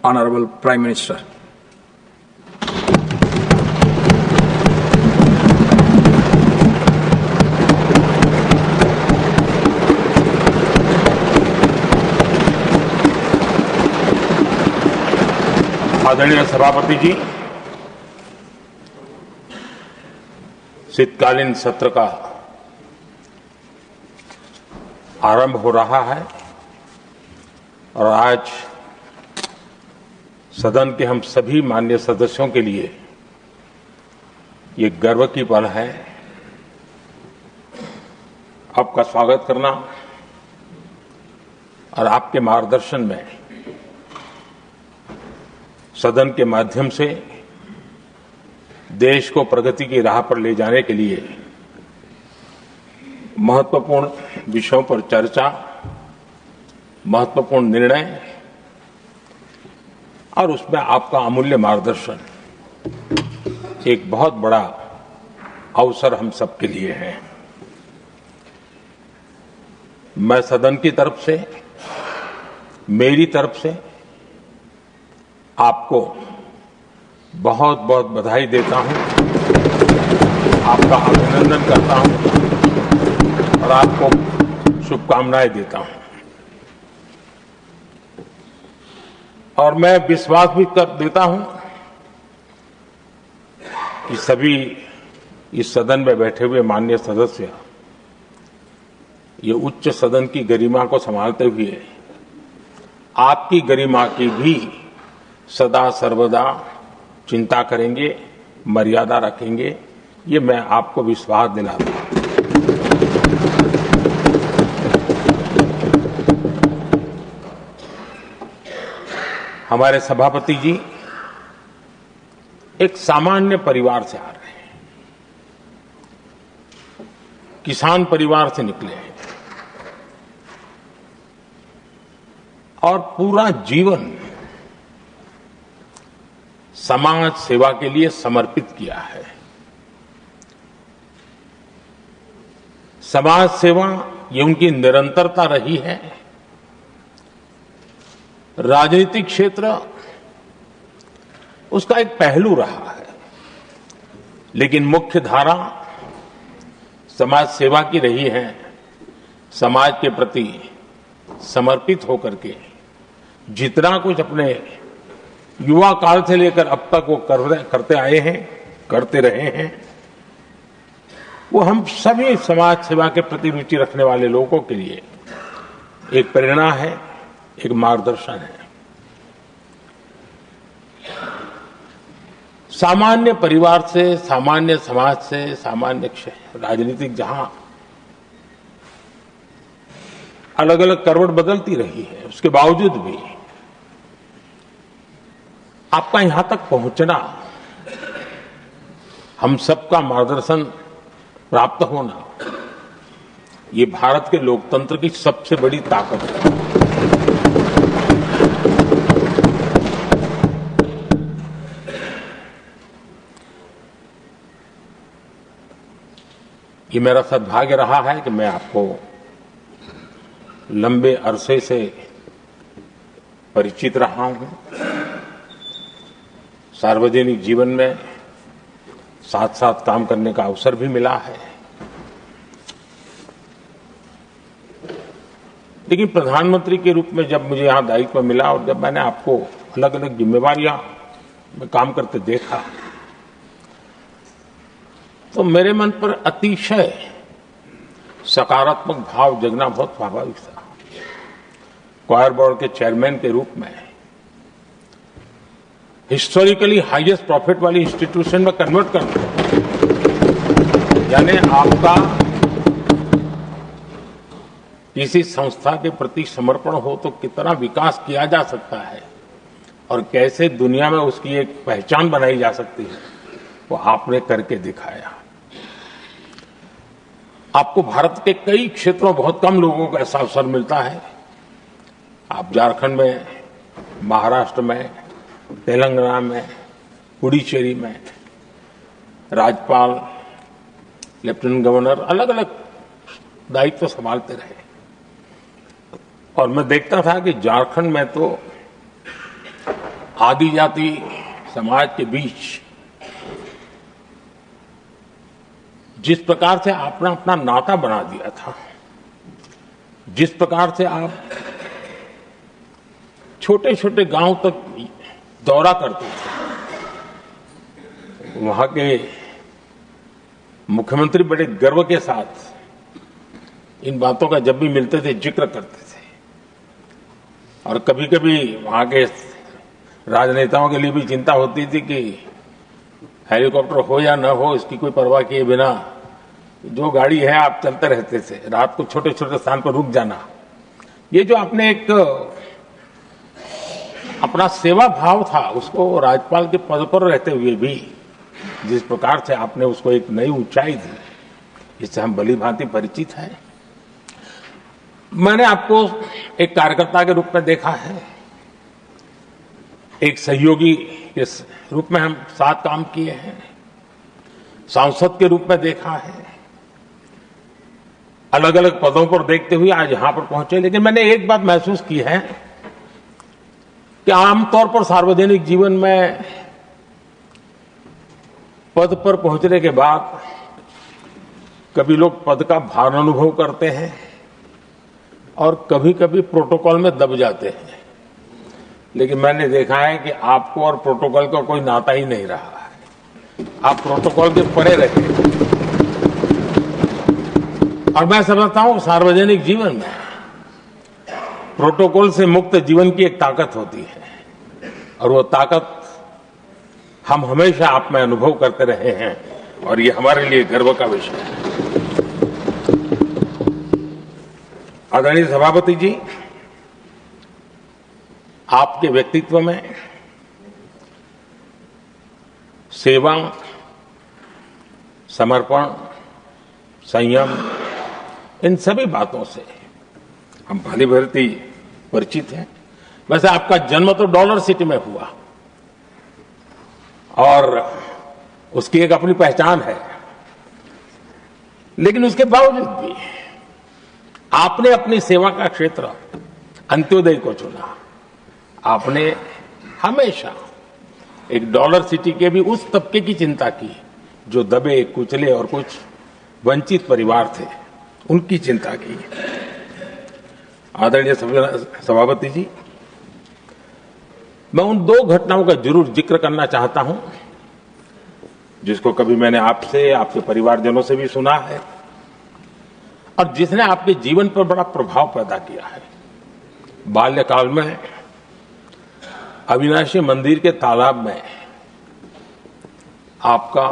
Honorable Prime Minister. आदरणीय सभापति जी, शीतकालीन सत्र का आरंभ हो रहा है और आज सदन के हम सभी माननीय सदस्यों के लिए ये गर्व की पल है आपका स्वागत करना और आपके मार्गदर्शन में सदन के माध्यम से देश को प्रगति की राह पर ले जाने के लिए महत्वपूर्ण विषयों पर चर्चा, महत्वपूर्ण निर्णय और उसमें आपका अमूल्य मार्गदर्शन एक बहुत बड़ा अवसर हम सबके लिए है। मैं सदन की तरफ से, मेरी तरफ से आपको बहुत बहुत बधाई देता हूं, आपका अभिनंदन करता हूं और आपको शुभकामनाएं देता हूं। और मैं विश्वास भी कर देता हूं कि सभी इस सदन में बैठे हुए माननीय सदस्य ये उच्च सदन की गरिमा को संभालते हुए आपकी गरिमा की भी सदा सर्वदा चिंता करेंगे, मर्यादा रखेंगे, ये मैं आपको विश्वास दिलाता हूं। हमारे सभापति जी एक सामान्य परिवार से आ रहे हैं, किसान परिवार से निकले हैं और पूरा जीवन समाज सेवा के लिए समर्पित किया है। समाज सेवा ये उनकी निरंतरता रही है। राजनीतिक क्षेत्र उसका एक पहलू रहा है, लेकिन मुख्य धारा समाज सेवा की रही है। समाज के प्रति समर्पित होकर के जितना कुछ अपने युवा काल से लेकर अब तक वो करते आए हैं, करते रहे हैं, वो हम सभी समाज सेवा के प्रति रुचि रखने वाले लोगों के लिए एक प्रेरणा है, एक मार्गदर्शन है। सामान्य परिवार से, सामान्य समाज से, सामान्य राजनीतिक जहां अलग अलग करवट बदलती रही है, उसके बावजूद भी आपका यहां तक पहुंचना, हम सबका मार्गदर्शन प्राप्त होना, ये भारत के लोकतंत्र की सबसे बड़ी ताकत है। ये मेरा सद्भाग्य रहा है कि मैं आपको लंबे अरसे से परिचित रहा हूं। सार्वजनिक जीवन में साथ साथ काम करने का अवसर भी मिला है, लेकिन प्रधानमंत्री के रूप में जब मुझे यहां दायित्व मिला और जब मैंने आपको अलग अलग जिम्मेवारियां में काम करते देखा, तो मेरे मन पर अतिशय सकारात्मक भाव जगना बहुत स्वाभाविक था। क्वायर बोर्ड के चेयरमैन के रूप में हिस्टोरिकली हाईएस्ट प्रॉफिट वाली इंस्टीट्यूशन में कन्वर्ट करना, यानी आपका किसी संस्था के प्रति समर्पण हो तो कितना विकास किया जा सकता है और कैसे दुनिया में उसकी एक पहचान बनाई जा सकती है, वो आपने करके दिखाया। आपको भारत के कई क्षेत्रों में बहुत कम लोगों को ऐसा अवसर मिलता है। आप झारखंड में, महाराष्ट्र में, तेलंगाना में, पुडुचेरी में राज्यपाल, लेफ्टिनेंट गवर्नर अलग अलग दायित्व संभालते रहे और मैं देखता था कि झारखंड में तो आदिजाति समाज के बीच जिस प्रकार से आपने अपना नाता बना दिया था, जिस प्रकार से आप छोटे छोटे गांव तक दौरा करते थे, वहां के मुख्यमंत्री बड़े गर्व के साथ इन बातों का जब भी मिलते थे जिक्र करते थे। और कभी कभी वहां के राजनेताओं के लिए भी चिंता होती थी कि हेलीकॉप्टर हो या न हो, इसकी कोई परवाह किए बिना जो गाड़ी है आप चलते रहते थे, रात को छोटे छोटे स्थान पर रुक जाना। ये जो आपने एक अपना सेवा भाव था, उसको राज्यपाल के पद पर रहते हुए भी जिस प्रकार से आपने उसको एक नई ऊंचाई दी, इससे हम भली भांति परिचित हैं। मैंने आपको एक कार्यकर्ता के रूप में देखा है, एक सहयोगी के रूप में हम साथ काम किए हैं, सांसद के रूप में देखा है, अलग अलग पदों पर देखते हुए आज यहां पर पहुंचे। लेकिन मैंने एक बात महसूस की है कि आमतौर पर सार्वजनिक जीवन में पद पर पहुंचने के बाद कभी लोग पद का भार अनुभव करते हैं और कभी कभी प्रोटोकॉल में दब जाते हैं। लेकिन मैंने देखा है कि आपको और प्रोटोकॉल का कोई नाता ही नहीं रहा है, आप प्रोटोकॉल के परे रहते हैं। और मैं समझता हूं सार्वजनिक जीवन में प्रोटोकॉल से मुक्त जीवन की एक ताकत होती है, और वो ताकत हम हमेशा आप में अनुभव करते रहे हैं, और ये हमारे लिए गर्व का विषय है। आदरणीय सभापति जी, आपके व्यक्तित्व में सेवा, समर्पण, संयम, इन सभी बातों से हम भली भांति परिचित हैं। वैसे आपका जन्म तो डॉलर सिटी में हुआ और उसकी एक अपनी पहचान है, लेकिन उसके बावजूद भी आपने अपनी सेवा का क्षेत्र अंत्योदय को चुना। आपने हमेशा एक डॉलर सिटी के भी उस तबके की चिंता की जो दबे कुचले और कुछ वंचित परिवार थे, उनकी चिंता की। आदरणीय सभापति जी, मैं उन दो घटनाओं का जरूर जिक्र करना चाहता हूं जिसको कभी मैंने आपसे, आपके परिवारजनों से भी सुना है और जिसने आपके जीवन पर बड़ा प्रभाव पैदा किया है। बाल्यकाल में अविनाशी मंदिर के तालाब में आपका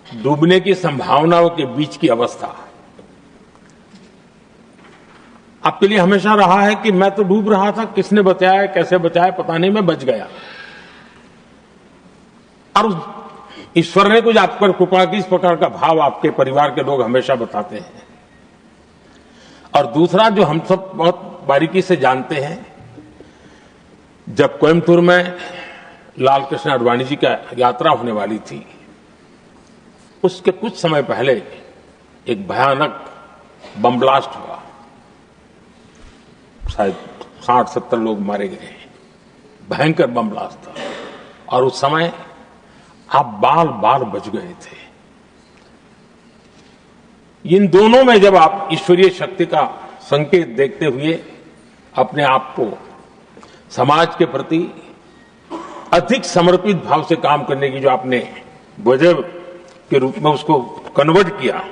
डूबने की संभावनाओं के बीच की अवस्था आपके लिए हमेशा रहा है कि मैं तो डूब रहा था, किसने बचाया, कैसे बचाया पता नहीं, मैं बच गया। और ईश्वर ने कुछ आप पर कृपा की, इस प्रकार का भाव आपके परिवार के लोग हमेशा बताते हैं। और दूसरा जो हम सब बहुत बारीकी से जानते हैं, जब कोयम्बटूर में लाल कृष्ण आडवाणी जी की यात्रा होने वाली थी, उसके कुछ समय पहले एक भयानक बम ब्लास्ट हुआ, शायद 60-70 लोग मारे गए। भयंकर बम ब्लास्ट था और उस समय आप बाल बाल बच गए थे। इन दोनों में जब आप ईश्वरीय शक्ति का संकेत देखते हुए अपने आप को समाज के प्रति अधिक समर्पित भाव से काम करने की जो आपने वजह के रूप में उसको कन्वर्ट किया,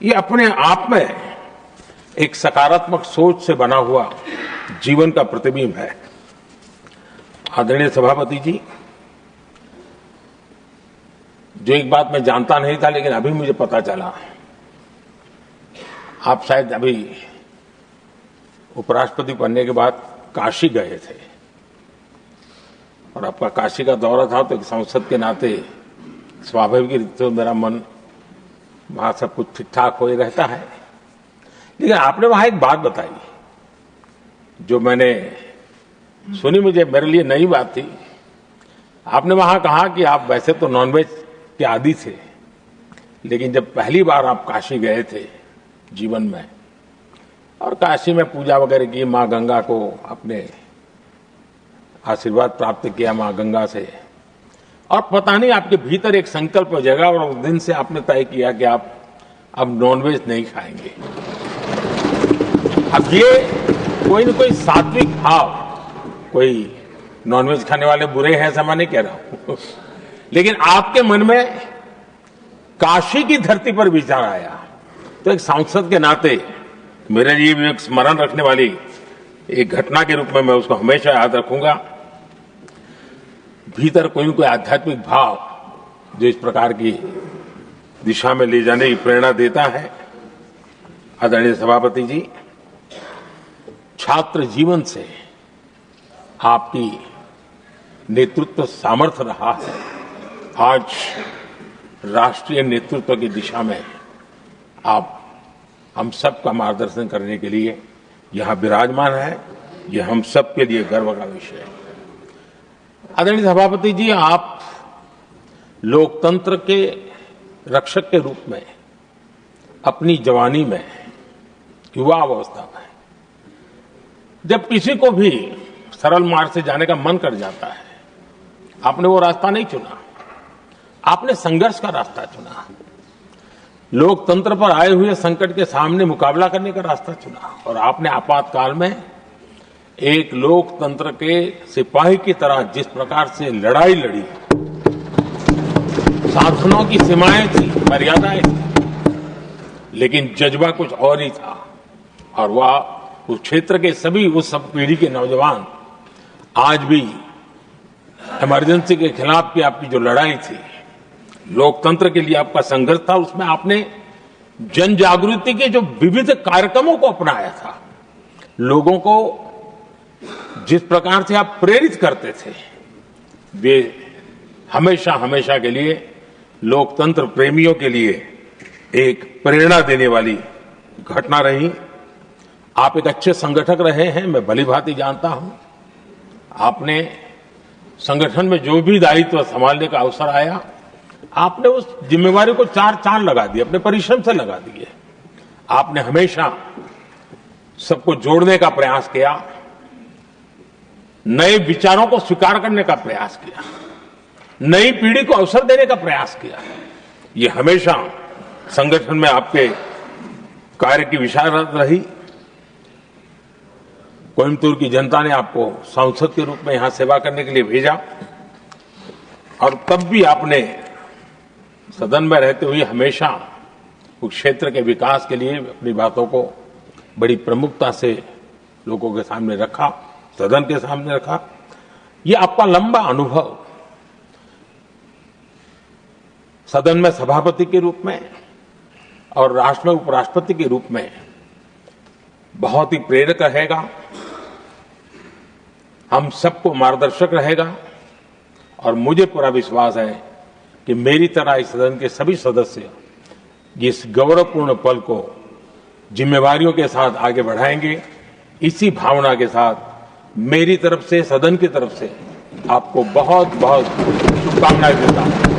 ये अपने आप में एक सकारात्मक सोच से बना हुआ जीवन का प्रतिबिंब है। आदरणीय सभापति जी, जो एक बात मैं जानता नहीं था लेकिन अभी मुझे पता चला, आप शायद अभी उपराष्ट्रपति बनने के बाद काशी गए थे और आपका काशी का दौरा था, तो एक सांसद के नाते स्वाभाविक रूप से मेरा मन वहां सब कुछ ठीक ठाक हो रहता है। लेकिन आपने वहां एक बात बताई जो मैंने सुनी, मुझे मेरे लिए नई बात थी। आपने वहां कहा कि आप वैसे तो नॉनवेज के आदी थे, लेकिन जब पहली बार आप काशी गए थे जीवन में और काशी में पूजा वगैरह की, मां गंगा को अपने आशीर्वाद प्राप्त किया मां गंगा से, और पता नहीं आपके भीतर एक संकल्प हो जाएगा और उस दिन से आपने तय किया कि आप अब नॉनवेज नहीं खाएंगे। अब ये कोई न कोई सात्विक भाव, कोई नॉनवेज खाने वाले बुरे हैं ऐसा मैं नहीं कह रहा हूं, लेकिन आपके मन में काशी की धरती पर विचार आया, तो एक सांसद के नाते मेरे लिए भी एक स्मरण रखने वाली एक घटना के रूप में मैं उसको हमेशा याद रखूंगा। भीतर कोई न कोई आध्यात्मिक भाव जो इस प्रकार की दिशा में ले जाने की प्रेरणा देता है। आदरणीय सभापति जी, छात्र जीवन से आपकी नेतृत्व सामर्थ्य रहा है। आज राष्ट्रीय नेतृत्व की दिशा में आप हम सब का मार्गदर्शन करने के लिए यहां विराजमान है, यह हम सब के लिए गर्व का विषय है। आदरणीय सभापति जी, आप लोकतंत्र के रक्षक के रूप में अपनी जवानी में, युवा अवस्था में, जब किसी को भी सरल मार्ग से जाने का मन कर जाता है, आपने वो रास्ता नहीं चुना, आपने संघर्ष का रास्ता चुना, लोकतंत्र पर आए हुए संकट के सामने मुकाबला करने का रास्ता चुना, और आपने आपातकाल में एक लोकतंत्र के सिपाही की तरह जिस प्रकार से लड़ाई लड़ी, साधनों की सीमाएं थी, मर्यादाएं थी, लेकिन जज्बा कुछ और ही था। और वह उस क्षेत्र के सभी उस सब पीढ़ी के नौजवान आज भी इमरजेंसी के खिलाफ की आपकी जो लड़ाई थी, लोकतंत्र के लिए आपका संघर्ष था, उसमें आपने जन जागृति के जो विविध कार्यक्रमों को अपनाया था, लोगों को जिस प्रकार से आप प्रेरित करते थे, वे हमेशा हमेशा के लिए लोकतंत्र प्रेमियों के लिए एक प्रेरणा देने वाली घटना रही। आप एक अच्छे संगठक रहे हैं, मैं भली भांति जानता हूं। आपने संगठन में जो भी दायित्व संभालने का अवसर आया, आपने उस जिम्मेवारी को चार चांद लगा दिए, अपने परिश्रम से लगा दिए। आपने हमेशा सबको जोड़ने का प्रयास किया, नए विचारों को स्वीकार करने का प्रयास किया, नई पीढ़ी को अवसर देने का प्रयास किया। ये हमेशा संगठन में आपके कार्य की विशारद रही। कोयम्बतूर की जनता ने आपको सांसद के रूप में यहां सेवा करने के लिए भेजा, और तब भी आपने सदन में रहते हुए हमेशा उस क्षेत्र के विकास के लिए अपनी बातों को बड़ी प्रमुखता से लोगों के सामने रखा, सदन के सामने रखा। ये आपका लंबा अनुभव सदन में सभापति के रूप में और राष्ट्र में उपराष्ट्रपति के रूप में बहुत ही प्रेरक रहेगा, हम सबको मार्गदर्शक रहेगा। और मुझे पूरा विश्वास है कि मेरी तरह इस सदन के सभी सदस्य इस गौरवपूर्ण पल को जिम्मेवारियों के साथ आगे बढ़ाएंगे। इसी भावना के साथ मेरी तरफ से, सदन की तरफ से आपको बहुत बहुत शुभकामनाएं देता हूं।